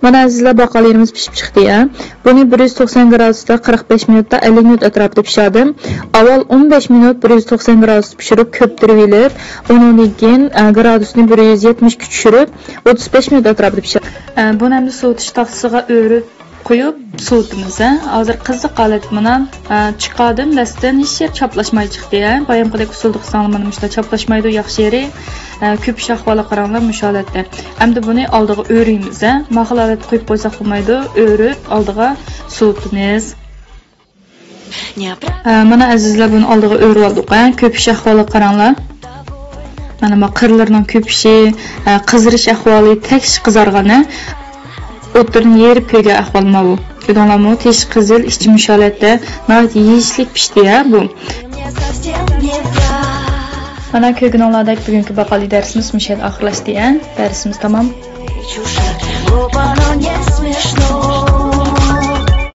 Mana azizlar baqalarimiz pishib chiqdi ya. Buni 190 gradusda 45 minutda 50 minut atrofida pishirdim. Avval 15 minut 190 gradusda pishirib ko'ptirib elib, undan keyin gradusni 170 ga tushirib 35 minut atrofida pishirdim. Buni ham sovutish taxtasiga o'rib qo'yib sovutimiz. Hozir qiziq holat bilan chiqardim. Dastan hech yer chaplashmay chiqdi ya. Bayamqidek usulda qilsam mana shunday chaplashmaydi, yaxshi yeri. Ko'pish ahvoli qaranglar musholatda. Hamda buni oldiga o'raymiz. Mahalolat qo'yib qo'ysak bo'lmaydi, o'rib oldiga sovutimiz. Mana azizlar buni oldiga o'rib oldik. Ko'pish ahvoli qaranglar. Mana bu qirlarning ko'pishi, qizirish ahvoli teksh qizargani. O'tirni yerib ko'ygan ahvol mana bu. Ko'rdinglarmi? Tesh qizil, ichi musholatda, nayt yeyishlik pishdi ya bu. Mana ko'rganinglardek bugungi baqali darsimiz mushal oxirlashdi ya. Darsimiz tamom.